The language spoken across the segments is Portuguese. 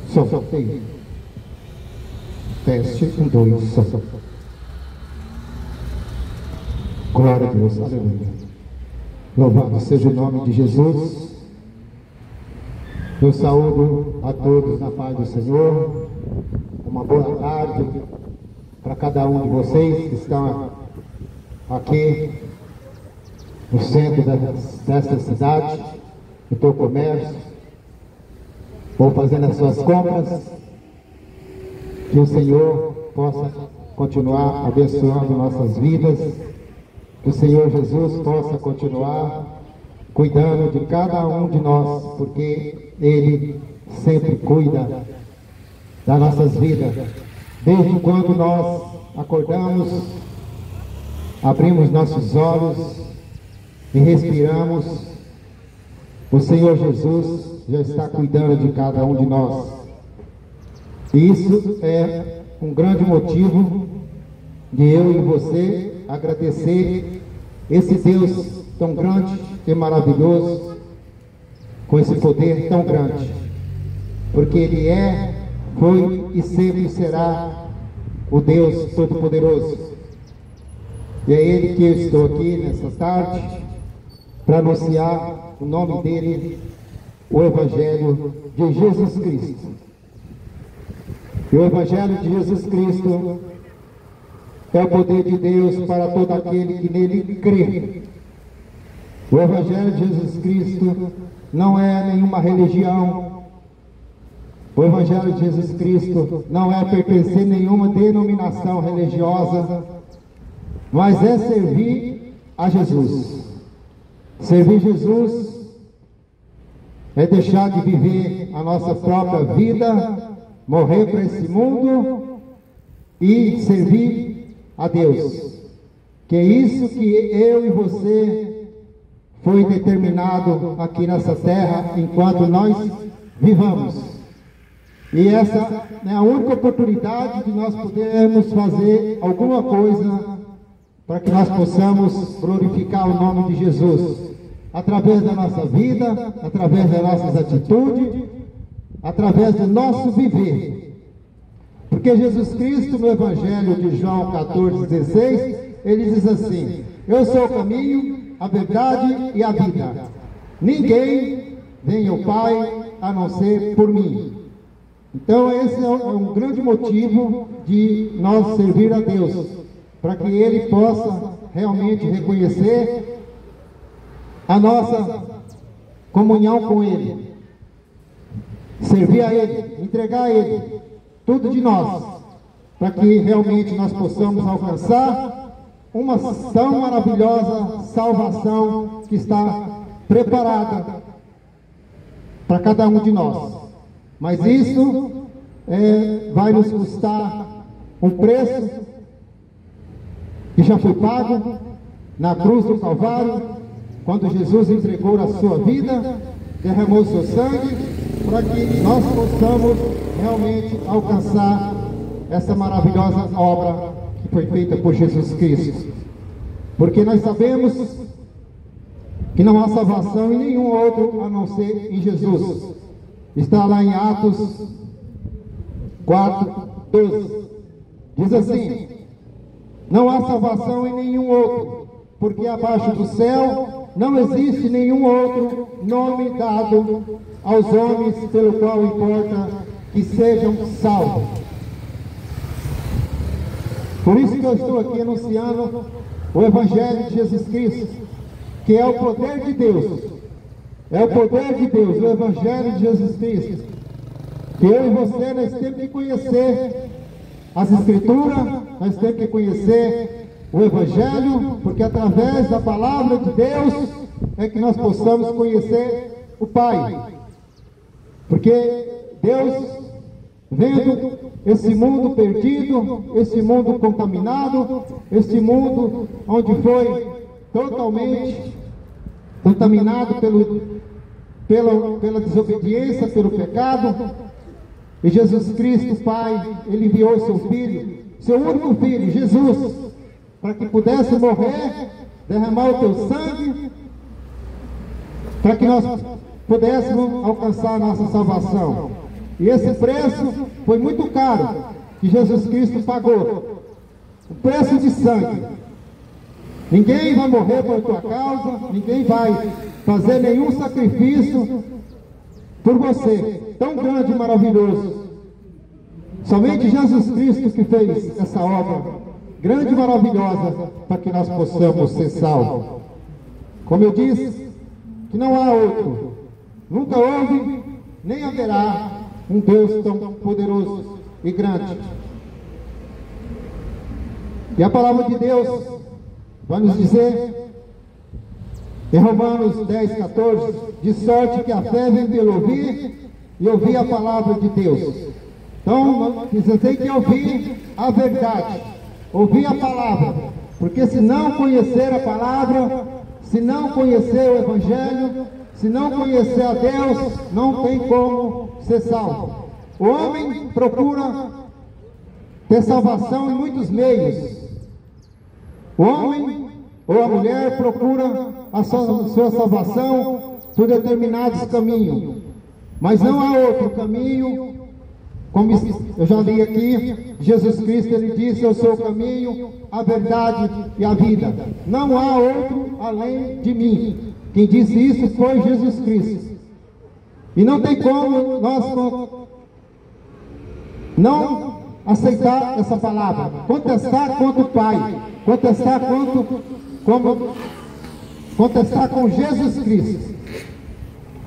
Som. Teste, 1, 2, som. Glória a Deus, aleluia. Louvado seja o nome de Jesus. Eu saúdo a todos na paz do Senhor. Uma boa tarde para cada um de vocês que estão aqui no centro desta cidade, no teu comércio, ou fazendo as suas compras. Que o Senhor possa continuar abençoando nossas vidas, que o Senhor Jesus possa continuar cuidando de cada um de nós, porque Ele sempre cuida das nossas vidas. Desde quando nós acordamos, abrimos nossos olhos e respiramos, o Senhor Jesus já está cuidando de cada um de nós. E isso é um grande motivo de eu e você agradecer esse Deus tão grande e maravilhoso, com esse poder tão grande, porque Ele é, foi e sempre será o Deus Todo-Poderoso. E é Ele que eu estou aqui nessa tarde para anunciar o nome dEle, o Evangelho de Jesus Cristo. E o Evangelho de Jesus Cristo é o poder de Deus para todo aquele que nele crê. O Evangelho de Jesus Cristo não é nenhuma religião. O Evangelho de Jesus Cristo não é pertencer a nenhuma denominação religiosa, mas é servir a Jesus. Servir Jesus é deixar de viver a nossa própria vida, morrer para esse mundo e servir a Deus. Que é isso que eu e você foi determinado aqui nessa terra enquanto nós vivamos. E essa é a única oportunidade de nós podermos fazer alguma coisa para que nós possamos glorificar o nome de Jesus, através da nossa vida, através das nossas atitudes, através do nosso viver. Porque Jesus Cristo, no Evangelho de João 14,16, ele diz assim: eu sou o caminho, a verdade e a vida. Ninguém vem ao Pai a não ser por mim. Então esse é um grande motivo de nós servir a Deus, para que Ele possa realmente reconhecer a nossa comunhão com Ele, servir a Ele, entregar a Ele tudo de nós, para que realmente nós possamos alcançar uma tão maravilhosa salvação que está preparada para cada um de nós. Mas isso vai nos custar um preço que já foi pago na cruz do Calvário, quando Jesus entregou a sua vida, derramou o seu sangue, para que nós possamos realmente alcançar essa maravilhosa obra que foi feita por Jesus Cristo. Porque nós sabemos que não há salvação em nenhum outro a não ser em Jesus. Está lá em Atos 4:12. Diz assim: não há salvação em nenhum outro, porque abaixo do céu não existe nenhum outro nome dado aos homens pelo qual importa que sejam salvos. Por isso que eu estou aqui anunciando o Evangelho de Jesus Cristo, que é o poder de Deus. É o poder de Deus, o Evangelho de Jesus Cristo. Que eu e você, nós temos que conhecer as Escrituras, nós temos que conhecer o Evangelho, porque através da palavra de Deus é que nós possamos conhecer o Pai. Porque Deus, vendo esse mundo perdido, esse mundo contaminado, esse mundo onde foi totalmente contaminado pela desobediência, pelo pecado, e Jesus Cristo, Pai, Ele enviou seu Filho, seu único Filho, Jesus, para que pudesse morrer, derramar o teu sangue, para que nós pudéssemos alcançar a nossa salvação. E esse preço foi muito caro que Jesus Cristo pagou. O preço de sangue. Ninguém vai morrer por tua causa, ninguém vai fazer nenhum sacrifício por você, tão grande e maravilhoso. Somente Jesus Cristo que fez essa obra grande e maravilhosa para que nós possamos ser salvos. Como eu disse, que não há outro, nunca houve, nem haverá um Deus tão poderoso e grande. E a palavra de Deus vai nos dizer, em Romanos 10, 14, de sorte que a fé vem pelo ouvir, e ouvir a palavra de Deus. Então, você tem que ouvir a verdade, ouvir a palavra, porque se não conhecer a palavra, se não conhecer o Evangelho, se não conhecer a Deus, não tem como ser salvo. O homem procura ter salvação em muitos meios. O homem ou a mulher procura a sua salvação por determinados caminhos, mas não há outro caminho. Como eu já li aqui, Jesus Cristo, ele disse: eu sou o caminho, a verdade e a vida. Não há outro além de mim. Quem disse isso foi Jesus Cristo. E não tem como nós não aceitar essa palavra, contestar contra o Pai, contestar com Jesus Cristo.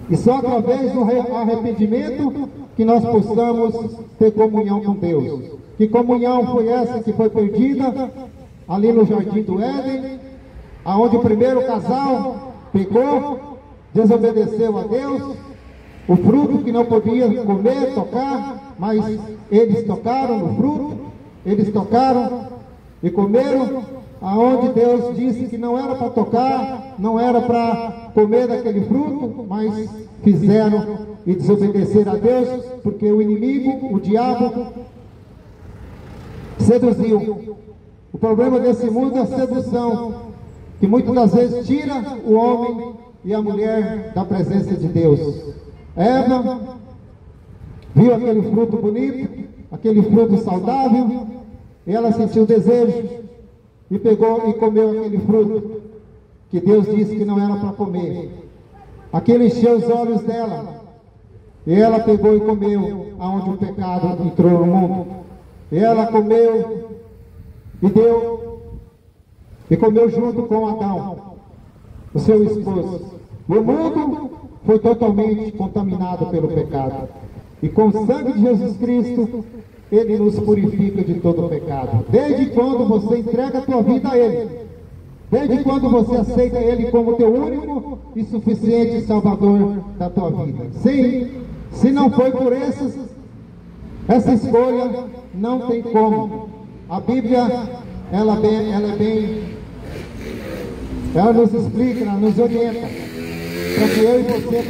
E só através do arrependimento que nós possamos ter comunhão com Deus. Que comunhão foi essa que foi perdida ali no Jardim do Éden, aonde o primeiro casal pecou, desobedeceu a Deus, o fruto que não podia comer, tocar, mas eles tocaram no fruto, eles tocaram e comeram, aonde Deus disse que não era para tocar, não era para comer daquele fruto, mas fizeram e desobedeceram a Deus, porque o inimigo, o diabo, seduziu. O problema desse mundo é a sedução, que muitas das vezes tira o homem e a mulher da presença de Deus. Eva viu aquele fruto bonito, aquele fruto saudável, e ela sentiu desejo e pegou e comeu aquele fruto que Deus disse que não era para comer. Aquele encheu os olhos dela, e ela pegou e comeu aonde o pecado entrou no mundo. E ela comeu e deu, e comeu junto com Adão, o seu esposo. E o mundo foi totalmente contaminado pelo pecado. E com o sangue de Jesus Cristo, Ele nos purifica de todo o pecado. Desde quando você entrega a tua vida a Ele, desde quando você aceita Ele como teu único e suficiente Salvador da tua vida. Se não foi por essa escolha, não tem como. A Bíblia, ela nos explica, ela nos orienta, para que eu e você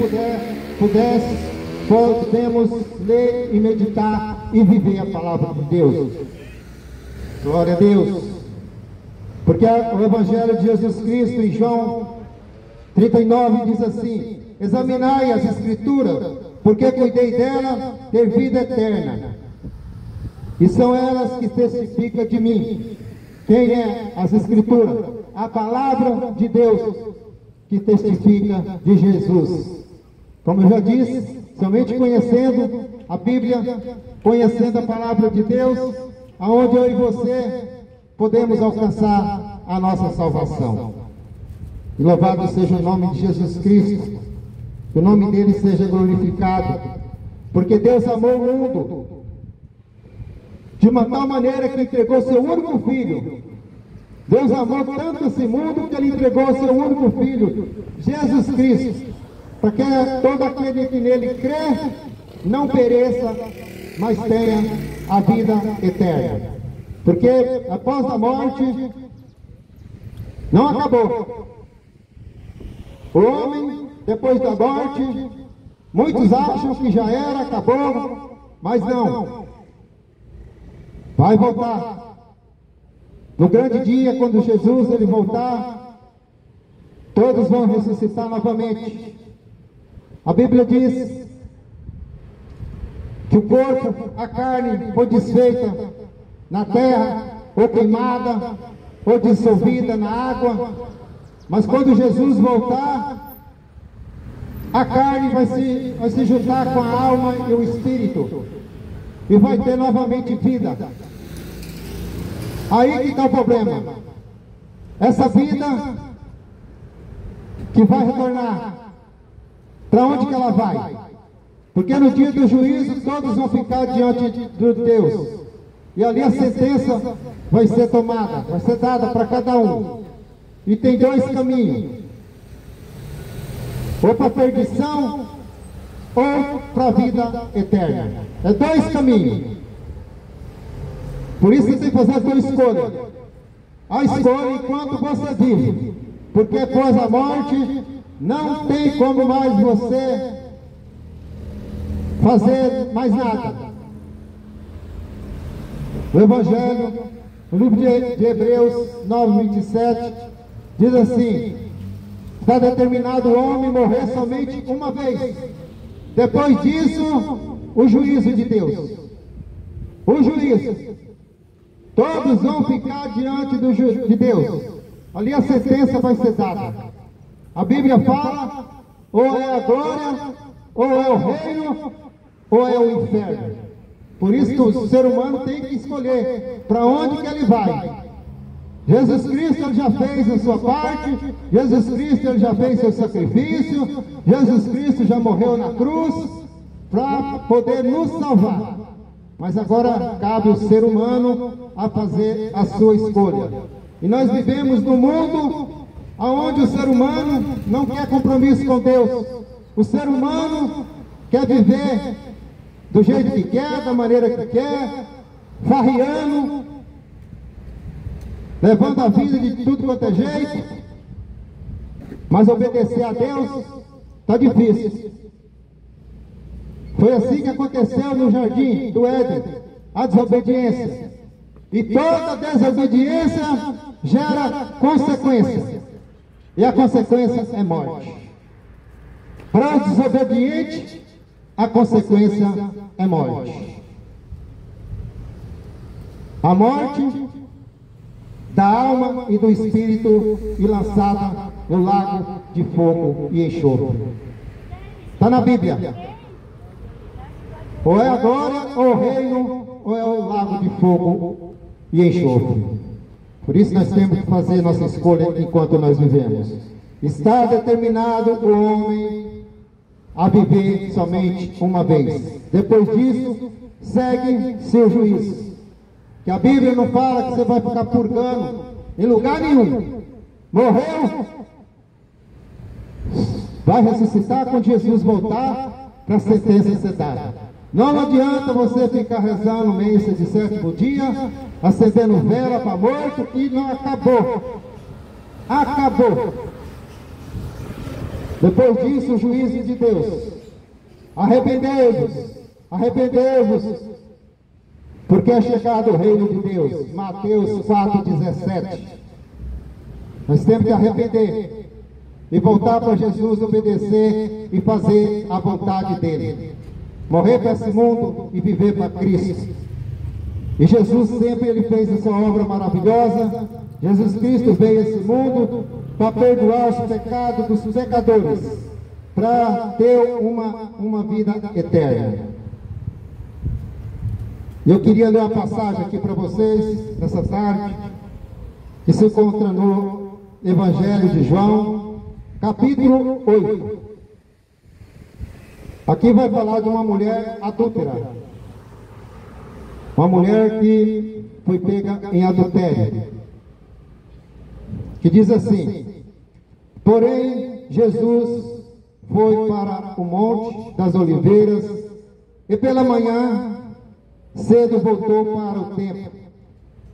podemos ler e meditar e viver a palavra de Deus. Glória a Deus. Porque o Evangelho de Jesus Cristo, em João 39, diz assim: examinai as Escrituras, porque cuidei dela ter vida eterna, e são elas que testificam de mim. Quem é as Escrituras? A palavra de Deus que testifica de Jesus. Como eu já disse, somente conhecendo a Bíblia, conhecendo a palavra de Deus, aonde eu e você podemos alcançar a nossa salvação. E louvado seja o nome de Jesus Cristo, que o nome dele seja glorificado, porque Deus amou o mundo de uma tal maneira que entregou seu único filho. Deus amou tanto esse mundo que ele entregou seu único filho, Jesus Cristo, para que todo aquele que nele crê não pereça, mas tenha a vida eterna. Porque após a morte não acabou. O homem, depois da morte, muitos acham que já era, acabou, mas não. Vai voltar. No grande dia, quando Jesus ele voltar, todos vão ressuscitar novamente. A Bíblia diz que o corpo, a carne foi desfeita na terra, ou queimada, ou dissolvida na água, mas quando Jesus voltar, a carne vai se juntar com a alma e o espírito, e vai ter novamente vida. Aí que está o problema. Essa vida que vai retornar, para onde que ela vai? Porque no dia do juízo todos vão ficar diante de Deus, e ali a sentença vai ser tomada, vai ser dada para cada um. E tem dois caminhos: ou para a perdição, ou para a vida eterna. É dois caminhos. Por isso você tem que fazer a sua escolha. A escolha enquanto você vive, porque após a morte não tem como mais você fazer mais nada. O Evangelho, no livro de Hebreus 9:27, diz assim: está determinado o homem morrer somente uma vez. Depois disso, o juízo de Deus. O juízo. Todos vão ficar diante de Deus. Ali a sentença vai ser dada. A Bíblia fala, ou é a glória, ou é o reino, ou é o inferno. Por isso que o ser humano tem que escolher para onde que ele vai. Jesus Cristo ele já fez a sua parte, Jesus Cristo ele já fez seu sacrifício, Jesus Cristo já morreu na cruz para poder nos salvar. Mas agora cabe ao ser humano a fazer a sua escolha. E nós vivemos num mundo onde o ser humano não quer compromisso com Deus. O ser humano quer viver do jeito que quer, da maneira que quer, farriando, levando a vida de tudo quanto é jeito. Mas obedecer a Deus está difícil. Foi assim que aconteceu no jardim do Éden, a desobediência. E toda desobediência gera consequência. E a consequência é morte. Para o desobediente, a consequência é morte. A morte da alma e do espírito e lançada no lago de fogo e enxofre. Está na Bíblia. Ou é a glória, ou o reino, ou é o lago de fogo e enxofre. Por isso nós temos que fazer nossa escolha enquanto nós vivemos. Está determinado o homem a viver somente uma vez. Depois disso, segue seu juízo. Que a Bíblia não fala que você vai ficar purgando em lugar nenhum. Morreu, vai ressuscitar quando Jesus voltar para a sentença ser dada. Não adianta você ficar rezando missa de sétimo dia, acendendo vela para morto e não acabou. Acabou. Depois disso, o juízo de Deus. Arrependei-vos, arrependei-vos, porque é chegado o reino de Deus. Mateus 4,17. Nós temos que arrepender e voltar para Jesus, obedecer e fazer a vontade dele. Morrer para esse mundo e viver para Cristo. E Jesus sempre ele fez essa obra maravilhosa. Jesus Cristo veio a esse mundo para perdoar os pecados dos pecadores, para ter uma vida eterna. Eu queria ler uma passagem aqui para vocês nessa tarde, que se encontra no Evangelho de João, capítulo 8. Aqui vai falar de uma mulher adúltera. Uma mulher que foi pega em adultério. Que diz assim: porém, Jesus foi para o Monte das Oliveiras e pela manhã cedo voltou para o templo.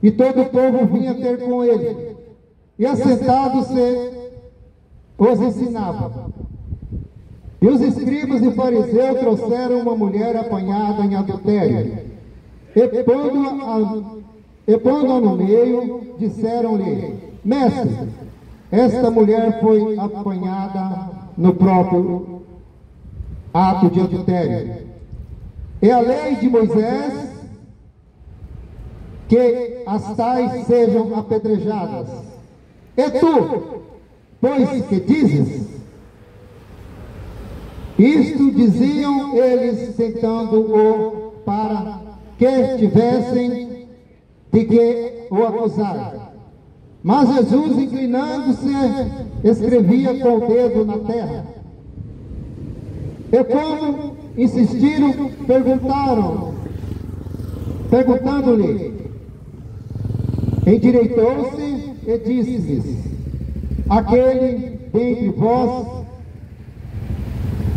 E todo o povo vinha ter com ele. E assentado-se, os ensinava. E os escribas e fariseus trouxeram uma mulher apanhada em adultério. E pondo-a no meio, disseram-lhe: mestre, esta mulher foi apanhada no próprio ato de adultério. É a lei de Moisés que as tais sejam apedrejadas. E tu, pois que dizes? Isto diziam eles, tentando-o para que tivessem de que o acusar. Mas Jesus, inclinando-se, escrevia com o dedo na terra. E como insistiram, perguntando-lhe, endireitou-se e disse-lhes: aquele dentre vós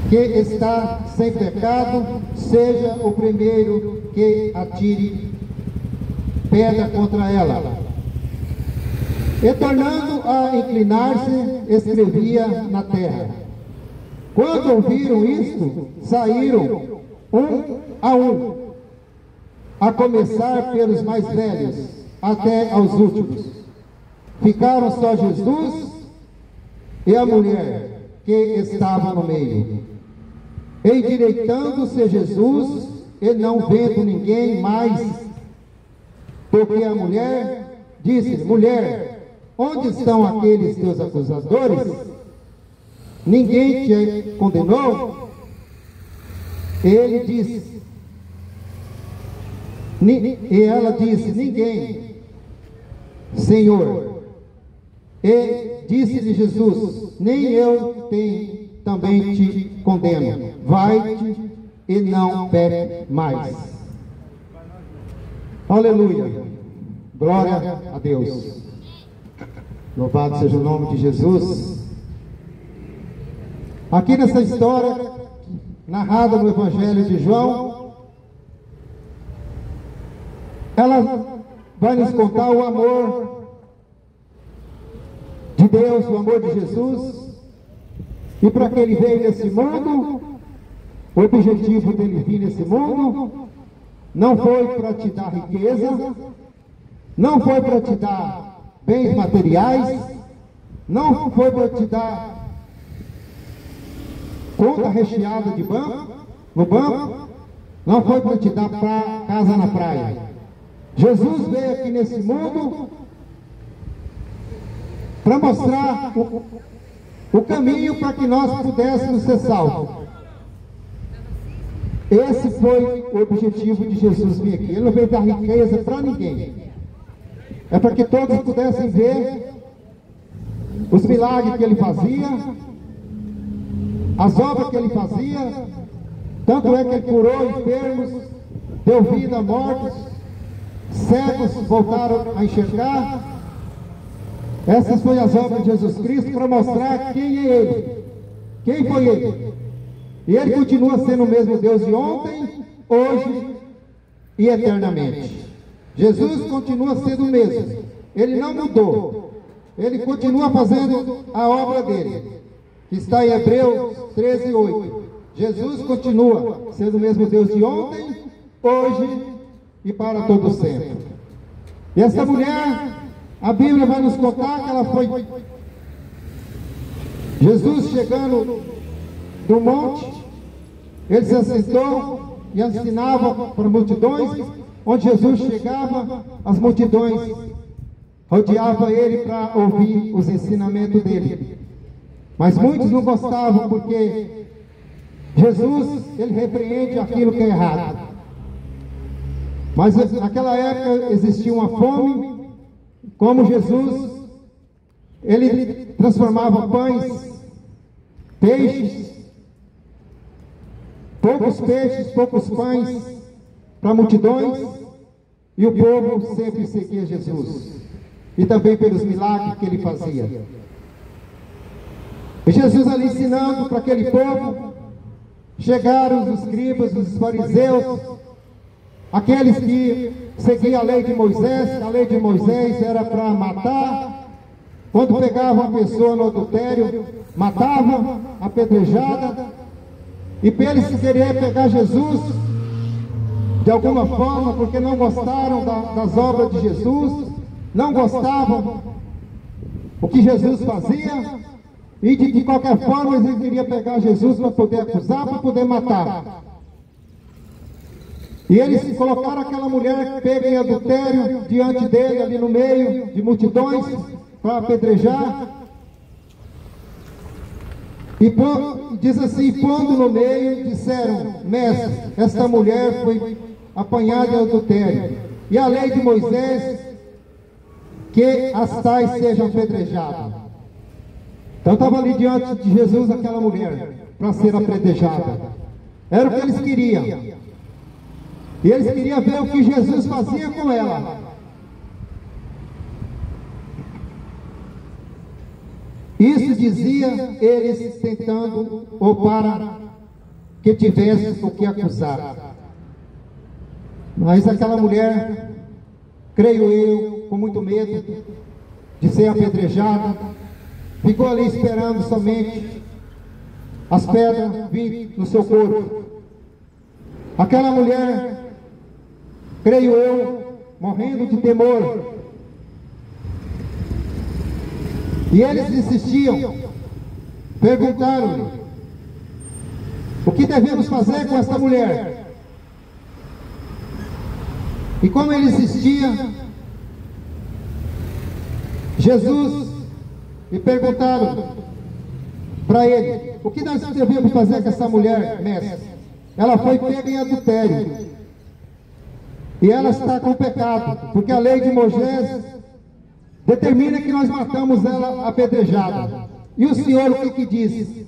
que está sem pecado, seja o primeiro que atire pedra contra ela. E tornando a inclinar-se, escrevia na terra. Quando ouviram isto, saíram a começar pelos mais velhos, até aos últimos. Ficaram só Jesus e a mulher que estava no meio. Endireitando-se Jesus, e não vendo ninguém mais do que a mulher, disse-lhe: mulher, onde estão aqueles teus acusadores? Ninguém te condenou? Ele disse, e ela disse: ninguém, Senhor. E disse-lhe Jesus: nem eu também te condeno. Vai-te e não peque mais. Aleluia. Glória a Deus. Louvado seja o nome de Jesus. Aqui nessa história, narrada no Evangelho de João, ela vai nos contar o amor de Deus, o amor de Jesus, e para que ele veio nesse mundo, o objetivo dele vir nesse mundo não foi para te dar riqueza, não foi para te dar bens materiais, não foi para te dar conta recheada de banco, no banco, não foi para te dar casa na praia. Jesus veio aqui nesse mundo para mostrar o caminho para que nós pudéssemos ser salvos. Esse foi o objetivo de Jesus vir aqui. Ele não veio dar riqueza para ninguém. É para que todos pudessem ver os milagres que ele fazia, as obras que ele fazia. Tanto é que ele curou enfermos, deu vida a mortos, cegos voltaram a enxergar. Essas foram as obras de Jesus Cristo para mostrar quem é Ele, quem foi Ele. E Ele continua sendo o mesmo Deus de ontem, hoje e eternamente. Jesus continua sendo o mesmo. Ele não mudou. Ele continua fazendo a obra dele, que está em Hebreus 13:8. Jesus continua sendo o mesmo Deus de ontem, hoje e para todo sempre. E essa mulher, a Bíblia vai nos contar que ela foi... Jesus chegando do monte, ele se assentou e ensinava para multidões. Onde Jesus chegava, as multidões rodeavam ele para ouvir os ensinamentos dele. Mas muitos não gostavam, porque Jesus, ele repreende aquilo que é errado. Mas naquela época existia uma fome. Como Jesus, ele transformava pães, peixes, poucos peixes, poucos pães para multidões, e o povo sempre seguia Jesus, e também pelos milagres que ele fazia. E Jesus ali ensinando para aquele povo, chegaram os escribas, os fariseus, aqueles que seguiam a lei de Moisés. A lei de Moisés era para matar. Quando pegavam uma pessoa no adultério, matavam, apedrejada. E para eles quererem pegar Jesus de alguma forma, porque não gostaram das obras de Jesus, não gostavam o que Jesus fazia, e de qualquer forma eles queriam pegar Jesus para poder acusar, para poder matar. E eles colocaram aquela mulher pega em adultério diante dele, ali no meio de multidões, para apedrejar. E diz assim, pondo no meio, disseram: mestre, esta mulher foi apanhada em adultério, e a lei de Moisés, que as tais sejam apedrejadas. Então estava ali diante de Jesus aquela mulher, para ser apedrejada. Era o que eles queriam. E eles queriam ver o que Jesus fazia com ela. Isso dizia eles tentando, ou para que tivesse o que acusar. Mas aquela mulher, creio eu, com muito medo de ser apedrejada, ficou ali esperando somente as pedras vir no seu corpo. Aquela mulher, creio eu, morrendo de temor. E eles insistiam, perguntaram-lhe: o que devemos fazer com esta mulher? E como ele insistia, Jesus lhe perguntaram para ele: o que nós devemos fazer com essa mulher, mestre? Ela foi pega em adultério e ela está com pecado, porque a lei de Moisés determina que nós matamos ela apedrejada. E o Senhor o que diz?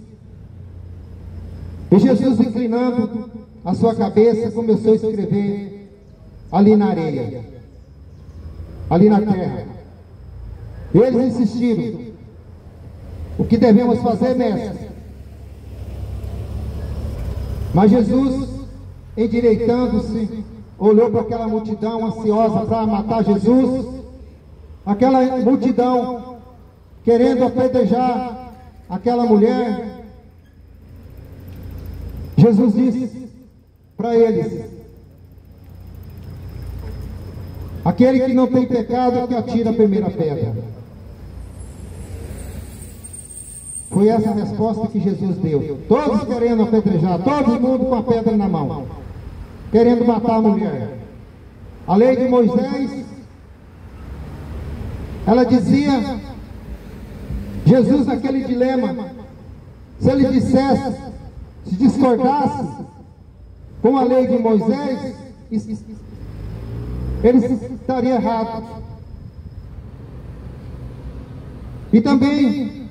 E Jesus, inclinando a sua cabeça, começou a escrever ali na areia, ali na terra. E eles insistiram: o que devemos fazer, mestre? Mas Jesus, endireitando-se, olhou para aquela multidão ansiosa para matar Jesus, aquela multidão querendo apedrejar aquela mulher. Jesus disse para eles: aquele que não tem pecado, que atira a primeira pedra. Foi essa a resposta que Jesus deu. Todos querendo apedrejar, todo mundo com a pedra na mão, querendo matar a mulher. A lei de Moisés, ela dizia, Jesus naquele dilema, se ele dissesse, se discordasse com a lei de Moisés, ele estaria errado. E também,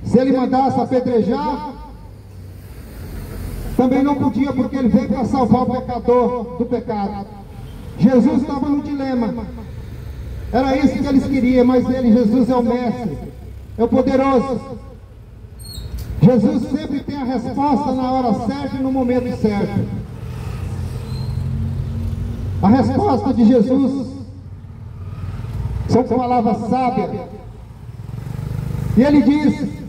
se ele mandasse apedrejar, também não podia, porque ele veio para salvar o pecador do pecado. Jesus estava no dilema. Era isso que eles queriam, mas Jesus é o mestre, é o poderoso. Jesus sempre tem a resposta na hora certa e no momento certo. A resposta de Jesus são palavras sábias. E ele diz: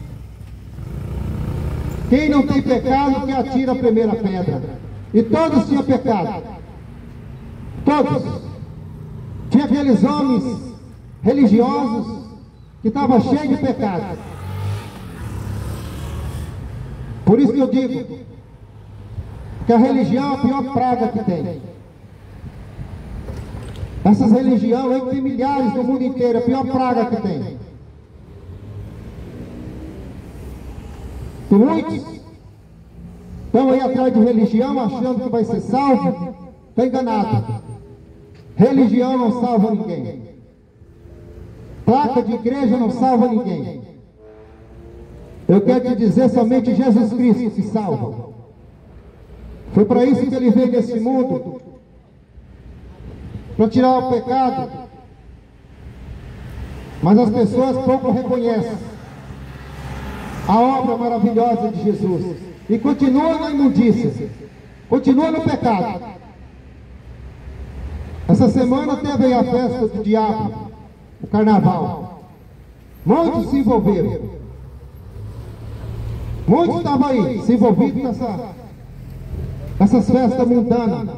quem não tem pecado, que atira a primeira pedra. E todos tinham pecado. Todos. Tinha aqueles homens religiosos que estavam cheios de pecado. Por isso que eu digo que a religião é a pior praga que tem. Essas religiões aí, tem milhares no mundo inteiro, é a pior praga que tem. E muitos estão aí atrás de religião, achando que vai ser salvo. Está enganado. Religião não salva ninguém. Placa de igreja não salva ninguém. Eu quero te dizer, somente Jesus Cristo que salva. Foi para isso que ele veio nesse mundo, para tirar o pecado. Mas as pessoas pouco reconhecem a obra maravilhosa de Jesus e continua na imundícia, continua no pecado. Essa semana teve aí a festa do diabo, o carnaval. Muitos se envolveram, muitos estavam aí se envolvidos nessas festas mundanas,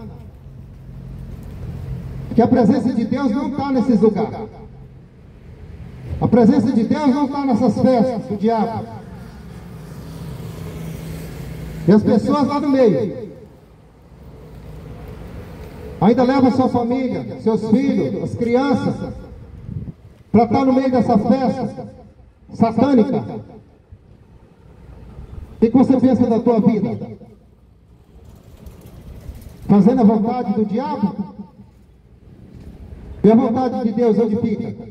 porque a presença de Deus não está nesses lugares. A presença de Deus não está nessas festas do diabo. E as pessoas lá no meio. Ainda leva sua família, seus filhos, as crianças, para estar no meio dessa festa satânica. O que você pensa da tua vida? Fazendo a vontade do diabo? E a vontade de Deus onde fica?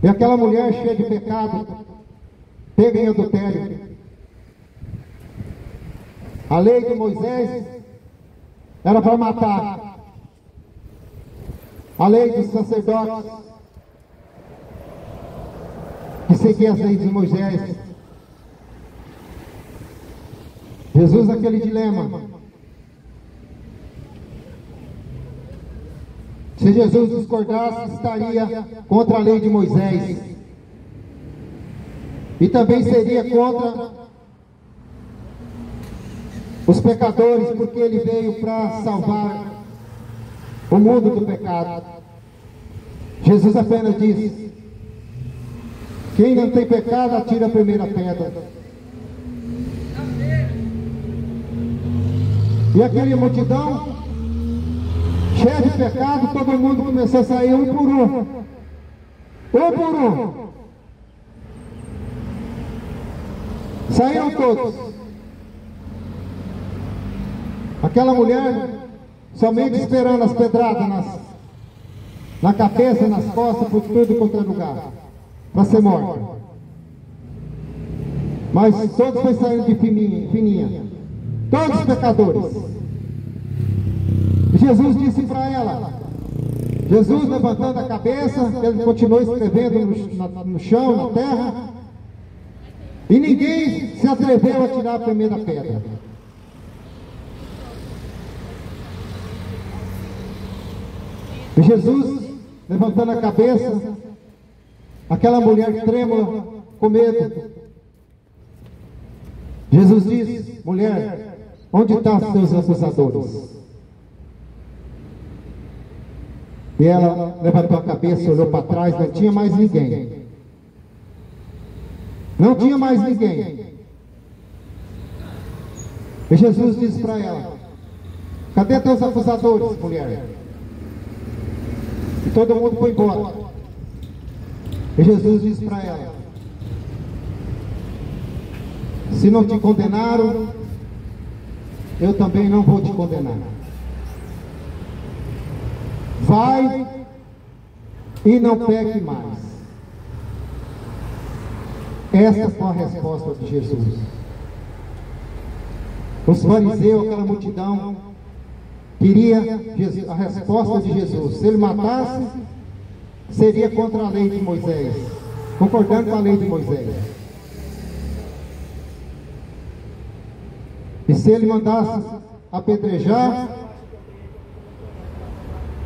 E aquela mulher cheia de pecado, pega em adultério. A lei de Moisés era para matar. A lei dos sacerdotes, que seguia as leis de Moisés. Jesus naquele dilema. Se Jesus discordasse, estaria contra a lei de Moisés. E também seria contra os pecadores, porque ele veio para salvar o mundo do pecado. Jesus apenas disse: quem não tem pecado, atira a primeira pedra. E aquela multidão, cheia de pecado, todo mundo começou a sair um por um. Um por um. Saíram todos. Aquela mulher, somente esperando as pedradas na cabeça, nas costas, por tudo quanto é lugar, para ser morta. Mas todos foi saindo de fininha. Todos os pecadores. Jesus disse para ela, Jesus levantando a cabeça, ele continuou escrevendo no chão, na terra, e ninguém se atreveu a tirar a primeira pedra. E Jesus, levantando a cabeça, aquela mulher trêmula, com medo, Jesus disse: mulher, onde estão os seus acusadores? E ela levantou a cabeça, olhou para trás, não tinha mais ninguém. Não tinha mais ninguém. E Jesus disse para ela: cadê teus acusadores, mulher? E todo mundo foi embora. E Jesus disse para ela: se não te condenaram, eu também não vou te condenar. Vai e não peque mais. Essa foi a resposta de Jesus. Os fariseus, aquela multidão, queria a resposta de Jesus. Se ele matasse, seria contra a lei de Moisés, concordando com a lei de Moisés. E se ele mandasse apedrejar,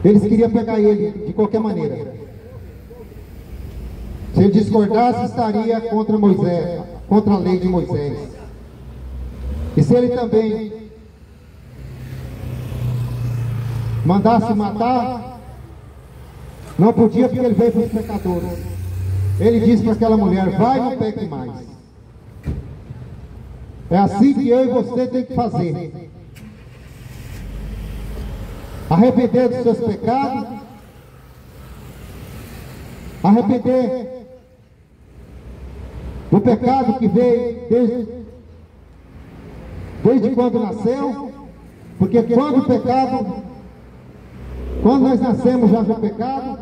eles queriam pegar ele de qualquer maneira. Se ele discordasse, estaria contra Moisés, contra a lei de Moisés. E se ele também mandasse matar, não podia, porque ele veio para os pecadores. Ele disse para aquela mulher: vai e não peque mais. É assim que eu e você tem que fazer. Arrepender dos seus pecados, arrepender do pecado que veio desde quando nasceu, porque quando nós nascemos já foi pecado,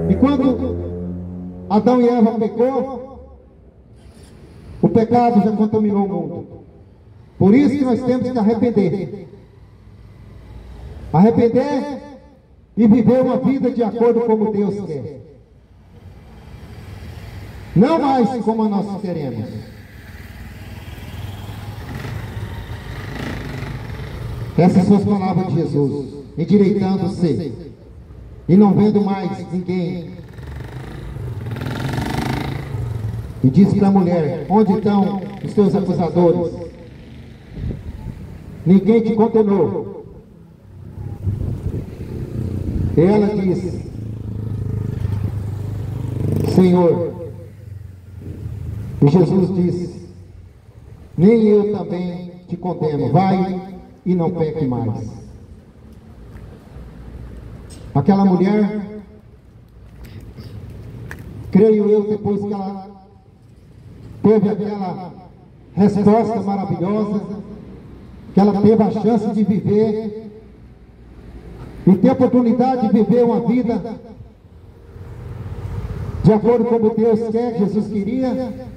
e quando Adão e Eva pecou, o pecado já contaminou o mundo. Por isso que nós temos que arrepender. Arrepender e viver uma vida de acordo com como Deus quer. Não mais como nós queremos. Essas são as palavras de Jesus, endireitando-se e não vendo mais ninguém. E disse para a mulher: onde estão os teus acusadores? Ninguém te condenou. E ela disse: Senhor. E Jesus disse: nem eu também te condeno. Vai e não peque mais. Aquela mulher, creio eu, depois que ela teve aquela resposta maravilhosa, que ela teve a chance de viver e ter a oportunidade de viver uma vida de acordo com o que Deus quer, Jesus queria,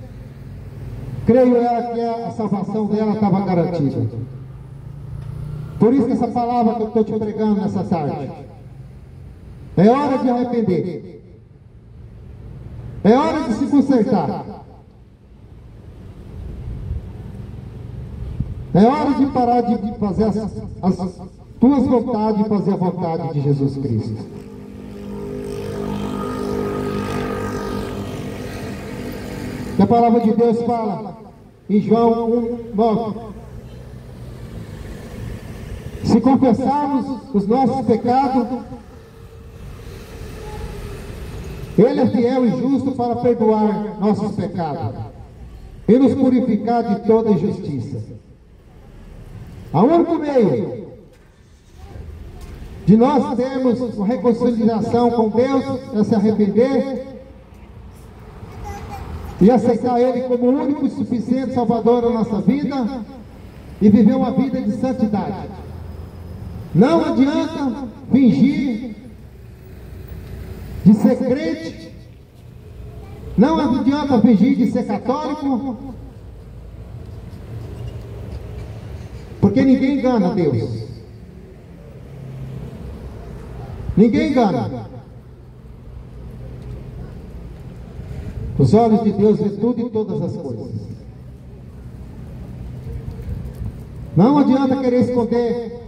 creio eu que a salvação dela estava garantida. Por isso que essa palavra que eu estou te pregando nessa tarde, é hora de arrepender, é hora de se consertar, é hora de parar de fazer as tuas vontades e fazer a vontade de Jesus Cristo. A palavra de Deus fala em João 1:9: se confessarmos os nossos pecados, Ele é fiel e justo para perdoar nossos pecados e nos purificar de toda injustiça. O único meio de nós termos uma reconciliação com Deus é se arrepender e aceitar Ele como o único e suficiente Salvador da nossa vida e viver uma vida de santidade. Não adianta fingir de ser crente, não adianta fingir de ser católico, porque ninguém engana Deus. Ninguém engana. Os olhos de Deus vêem tudo e todas as coisas. Não adianta querer esconder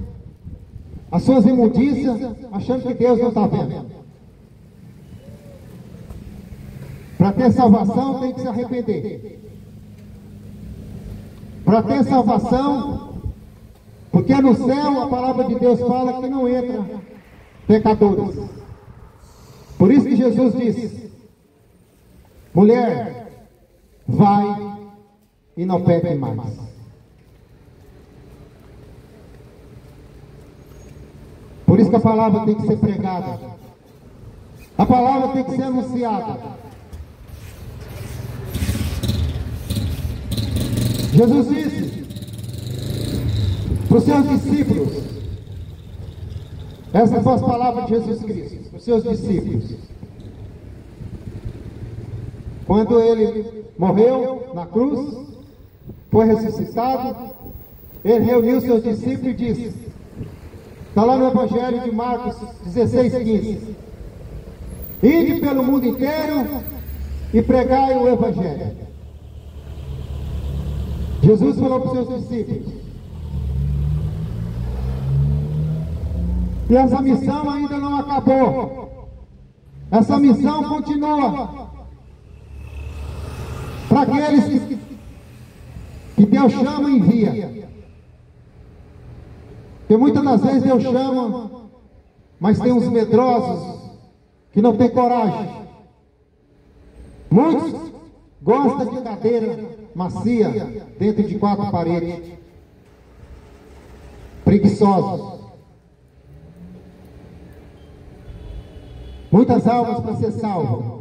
as suas imundícias, achando que Deus não está vendo. Para ter salvação tem que se arrepender. Para ter salvação, porque no céu a palavra de Deus fala que não entra pecadores. Por isso que Jesus disse: mulher, vai e não peque mais. Por isso que a palavra tem que ser pregada. A palavra tem que ser anunciada. Jesus disse para os seus discípulos, essas são as palavras de Jesus Cristo, para os seus discípulos. Quando ele morreu na cruz, foi ressuscitado, ele reuniu seus discípulos e disse, está lá no Evangelho de Marcos 16:15, ide pelo mundo inteiro e pregai o Evangelho. Jesus falou para os seus discípulos. E essa missão ainda não acabou. Essa missão continua. Para aqueles que Deus chama e envia. Porque muitas das vezes Deus chama, mas tem uns medrosos que não têm coragem. Muitos gostam de cadeira macia dentro de 4 paredes. Preguiçosos. Muitas almas para ser salvas.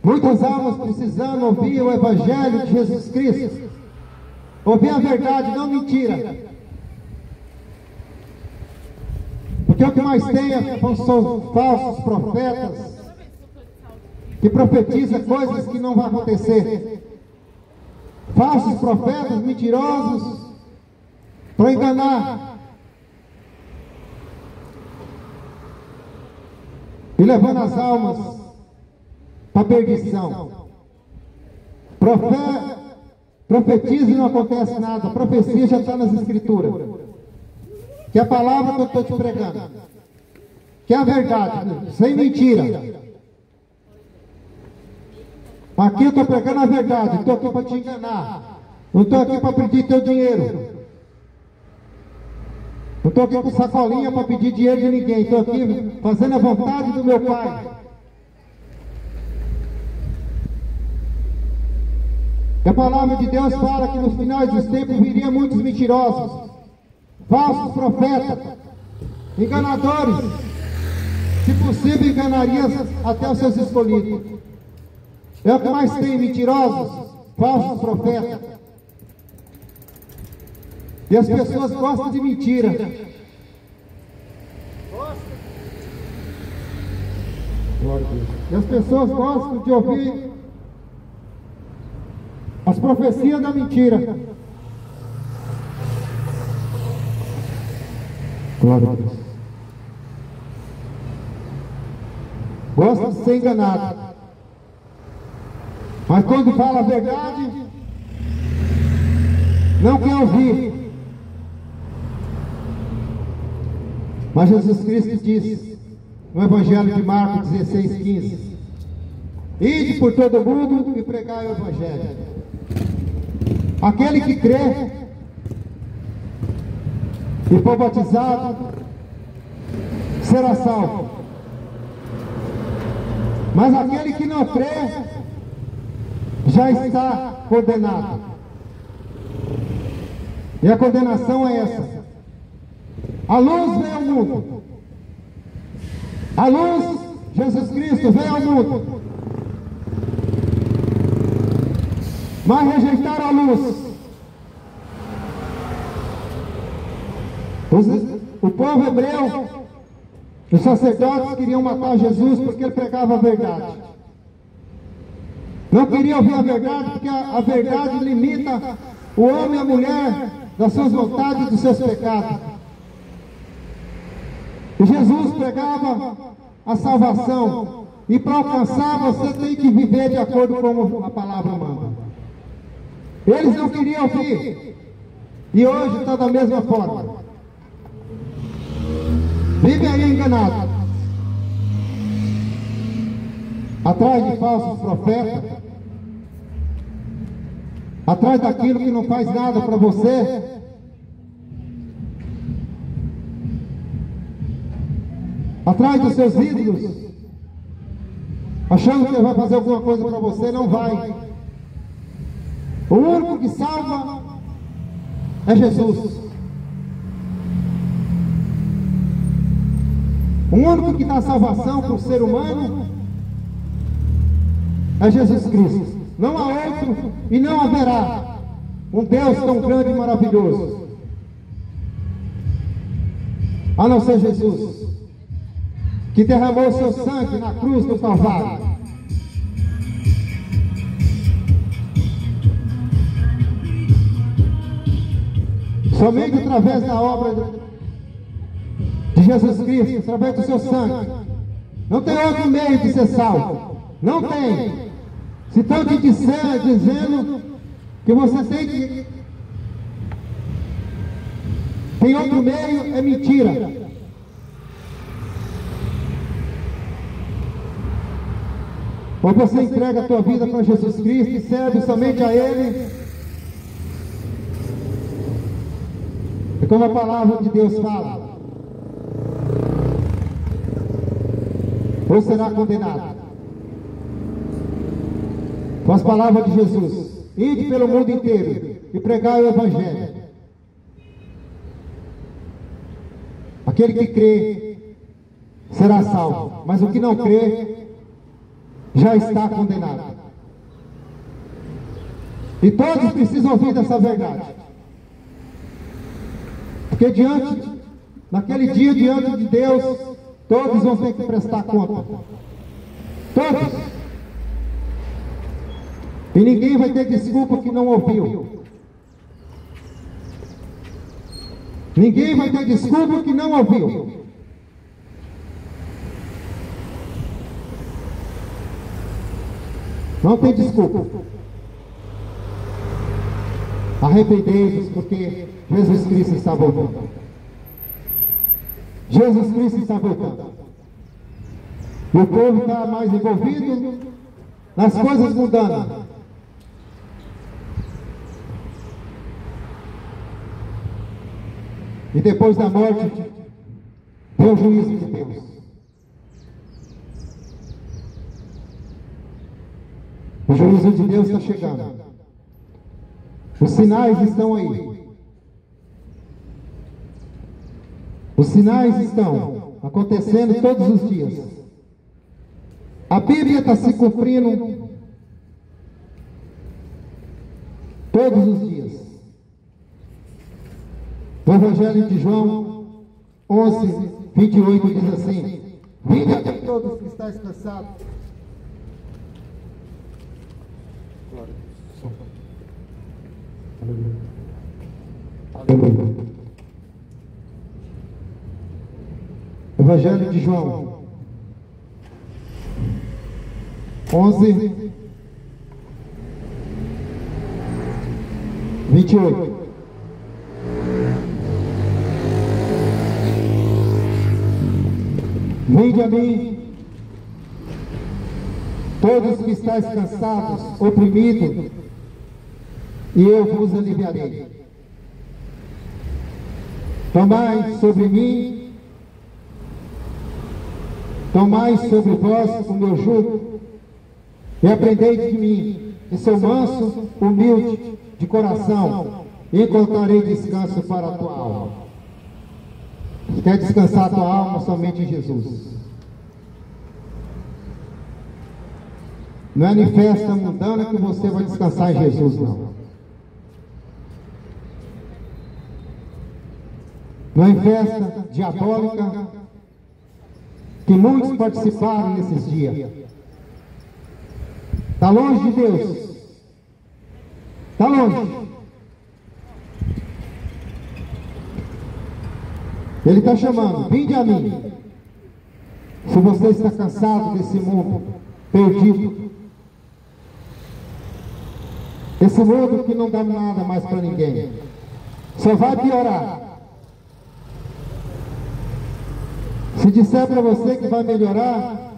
Muitas almas precisando ouvir o Evangelho de Jesus Cristo. Ouvir a verdade, não mentira. Porque o que mais tem são falsos profetas que profetizam coisas que não vão acontecer. Falsos profetas mentirosos para enganar e levando as almas para a perdição. Profetiza e não acontece nada. A profecia já está nas escrituras. Que é a palavra que eu estou te pregando, que é a verdade, sem mentira. Aqui eu estou pregando a verdade, estou aqui para te enganar. Não estou aqui para pedir teu dinheiro. Não estou aqui com sacolinha para pedir dinheiro de ninguém. Estou aqui fazendo a vontade do meu Pai. E a palavra de Deus fala que nos finais dos tempos viriam muitos mentirosos, falsos profetas, enganadores, se possível enganariam até os seus escolhidos. É o que mais tem, mentirosos, falsos profetas. E as pessoas gostam de mentira. E as pessoas gostam de ouvir as profecias da mentira. Glória a Deus. Gosta de ser enganado. Mas quando fala a verdade, não quer ouvir. Mas Jesus Cristo disse no Evangelho de Marcos 16:15: ide por todo o mundo e pregai o Evangelho. Aquele que crê e for batizado será salvo. Mas aquele que não crê já está condenado. E a condenação é essa: a luz veio ao mundo. A luz, Jesus Cristo, veio ao mundo. Mas rejeitaram a luz. O povo hebreu, os sacerdotes queriam matar Jesus porque ele pregava a verdade. Não queriam ouvir a verdade porque a verdade limita o homem e a mulher das suas vontades e dos seus pecados. E Jesus pregava a salvação. E para alcançar você tem que viver de acordo com a palavra manda. Eles não queriam ouvir. E hoje está da mesma forma. Vive aí enganado, atrás de falsos profetas, atrás daquilo que não faz nada para você, atrás dos seus ídolos, achando que ele vai fazer alguma coisa para você. Não vai. O único que salva é Jesus. O único que dá salvação para o ser humano é Jesus Cristo. Não há outro e não haverá um Deus tão grande e maravilhoso a não ser Jesus, que derramou seu sangue na cruz do Calvário. Somente através da obra de Jesus Cristo, através do seu sangue. Não tem outro meio de ser salvo. Não tem. Se estão te dizendo que você tem outro meio, é mentira. Ou você entrega a tua vida para Jesus Cristo e serve somente a Ele. É como a palavra de Deus fala: ou será condenado. Com as palavras de Jesus: ide pelo mundo inteiro e pregai o Evangelho. Aquele que crê será salvo, mas o que não crê já está condenado. E todos precisam ouvir dessa verdade, porque naquele dia, diante de Deus, todos vão ter que prestar conta. Todos. E ninguém vai ter desculpa que não ouviu. Ninguém vai ter desculpa que não ouviu. Não tem desculpa. Arrependei-vos, porque Jesus Cristo está voltando. Jesus Cristo está voltando. E o povo está mais envolvido nas coisas mundanas. E depois da morte, vem o juízo de Deus. O juízo de Deus está chegando. Os sinais estão aí. Os sinais estão acontecendo todos os dias. A Bíblia está se cumprindo todos os dias. No Evangelho de João 11, 28 diz assim: vinde a mim todos que estáis cansados. Aleluia. Evangelho de João 11, 28. Vinde a mim, todos que estáis cansados, oprimidos, e eu vos aliviarei. Tomai sobre mim, tomai sobre vós o meu jugo, e aprendei de mim, que sou manso, humilde de coração, e encontrarei descanso para a tua alma. Quer descansar a tua alma somente em Jesus. Não é em festa mundana que você vai descansar em Jesus, não. Não é em festa diabólica que muitos participaram nesses dias. Está longe de Deus. Está longe. Ele está chamando, vinde a mim. Se você está cansado desse mundo perdido, esse mundo que não dá nada mais para ninguém, só vai piorar. Se disser para você que vai melhorar,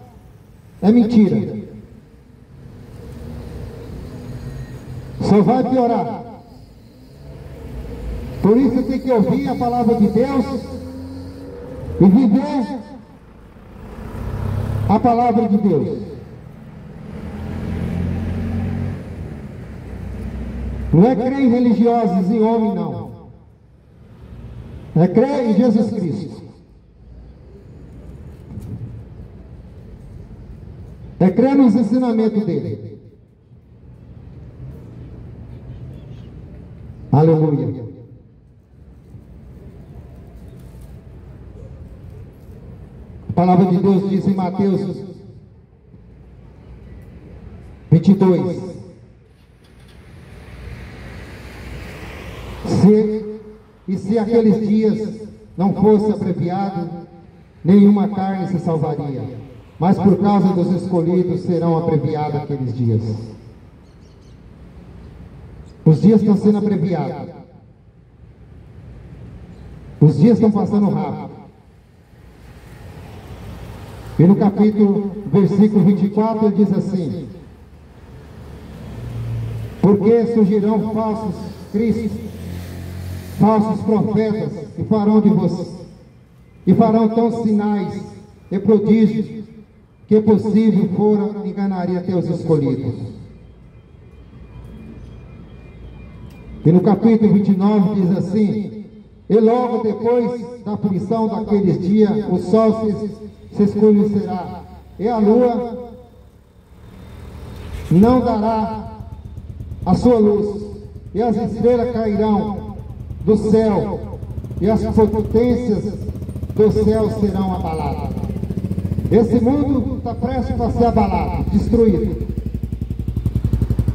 é mentira. Só vai piorar. Por isso tem que ouvir a palavra de Deus e viver a palavra de Deus. Não é crer em religiosos, em homem, não. É crer em Jesus Cristo. É crer nos ensinamentos dele. Aleluia. A palavra de Deus diz em Mateus 22. Se aqueles dias não fosse abreviado, nenhuma carne se salvaria. Mas por causa dos escolhidos serão abreviados aqueles dias. Os dias estão sendo abreviados. Os dias estão passando rápido. E no capítulo, versículo 24, ele diz assim: porque surgirão falsos cristos, falsos profetas, e farão de você, e farão tão sinais e prodígios, que possível fora enganaria até os escolhidos. E no capítulo 29 diz assim: e logo depois da aflição daqueles dias, o sol se escurecerá, e a lua não dará a sua luz, e as estrelas cairão do céu, e as potências do céu serão abaladas. Esse mundo está prestes a ser abalado, destruído.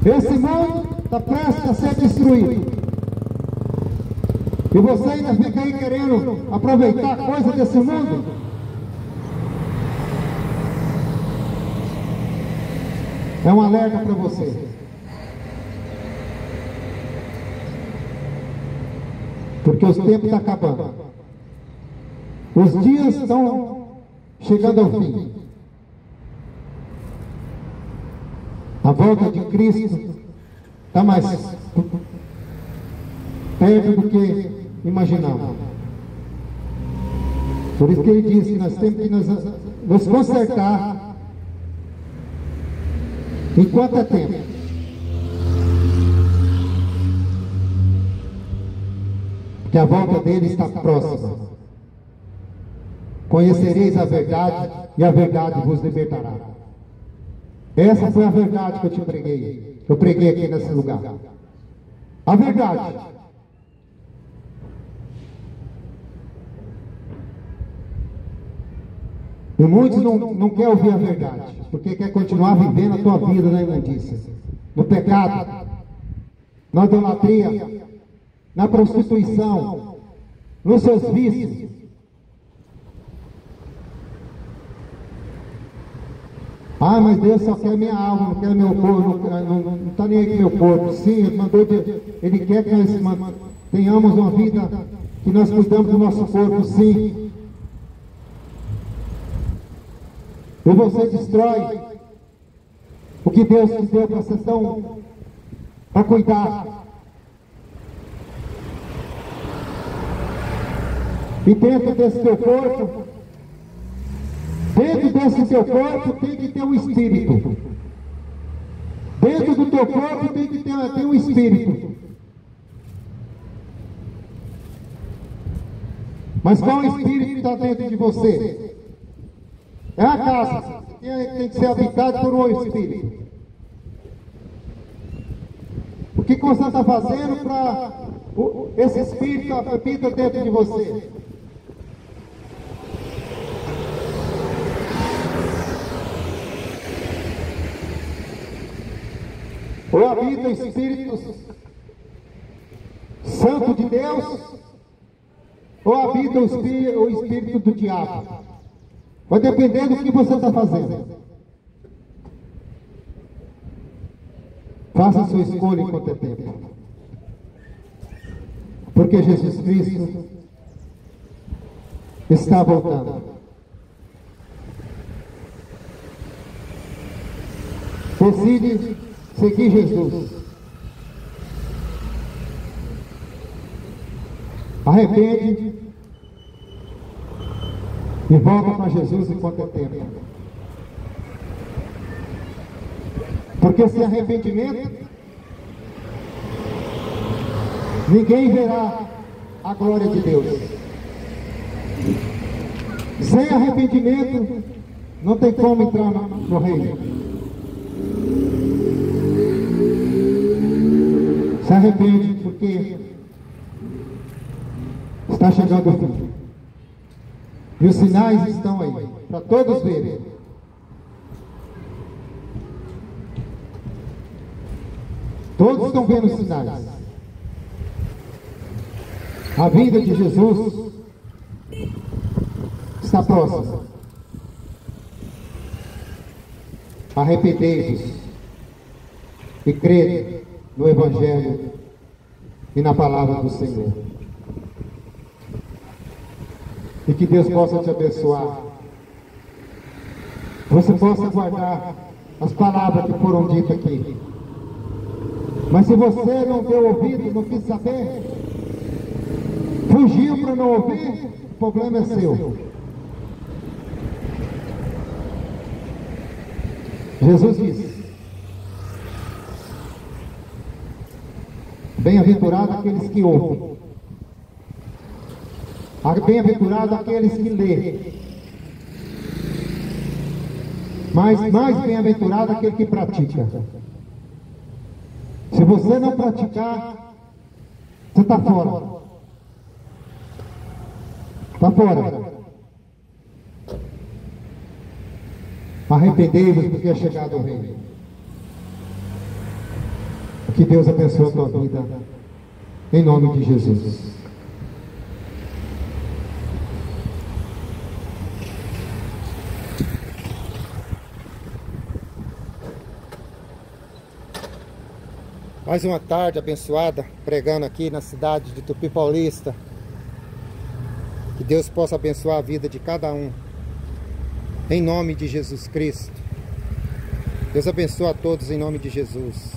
Esse mundo está prestes a ser destruído. E você ainda fica aí querendo aproveitar coisa desse mundo? É um alerta para você. Porque os tempos estão acabando. Os dias estão chegando ao fim. A volta de Cristo está mais perto do que imaginamos. Por isso que ele diz que nós temos que nos consertar enquanto é tempo. que a volta dele está próxima. Conhecereis a verdade, e a verdade vos libertará. Essa foi a verdade que eu te preguei. Eu preguei aqui nesse lugar. A verdade. E muitos não querem ouvir a verdade, porque quer continuar vivendo a tua vida na imundícia, no pecado, na idolatria, na prostituição, nos seus vícios. Ah, mas Deus só quer minha alma, não quer meu corpo, não está nem aí com meu corpo. Sim, Ele quer que nós tenhamos uma vida, que nós cuidamos do nosso corpo, sim. E você destrói o que Deus te deu para ser tão, para cuidar. E dentro desse teu corpo, tem que ter um espírito. Dentro do teu corpo tem que ter um espírito. Mas qual espírito está dentro de você? É a casa, tem que ser habitada por um espírito. O que você está fazendo para esse espírito habita dentro de você? Ou habita o Espírito Santo de Deus, ou habita o espírito do diabo. Vai depender do que você está fazendo. Faça a sua escolha enquanto é tempo. Porque Jesus Cristo está voltando. Decide seguir Jesus. Arrepende e volta para Jesus enquanto é tempo. Porque sem arrependimento, ninguém verá a glória de Deus. Sem arrependimento, não tem como entrar no reino. Se arrepende, porque está chegando o fim. E os sinais estão aí, para todos verem. Todos estão vendo os sinais. A vinda de Jesus está próxima. Arrependei-vos e crede no Evangelho e na palavra do Senhor. E que Deus possa te abençoar. Você possa guardar as palavras que foram ditas aqui. Mas se você não deu ouvido, não quis saber, fugiu para não ouvir, o problema é seu. Jesus disse: bem-aventurado aqueles que ouvem, bem-aventurado aqueles que lêem, mas mais bem-aventurado aquele que pratica. Se você não praticar, você está fora. Está fora. Arrependei-vos, porque é chegado o reino. Que Deus abençoe a tua vida, em nome de Jesus. Mais uma tarde abençoada, pregando aqui na cidade de Tupi Paulista. Que Deus possa abençoar a vida de cada um, em nome de Jesus Cristo. Deus abençoe a todos em nome de Jesus.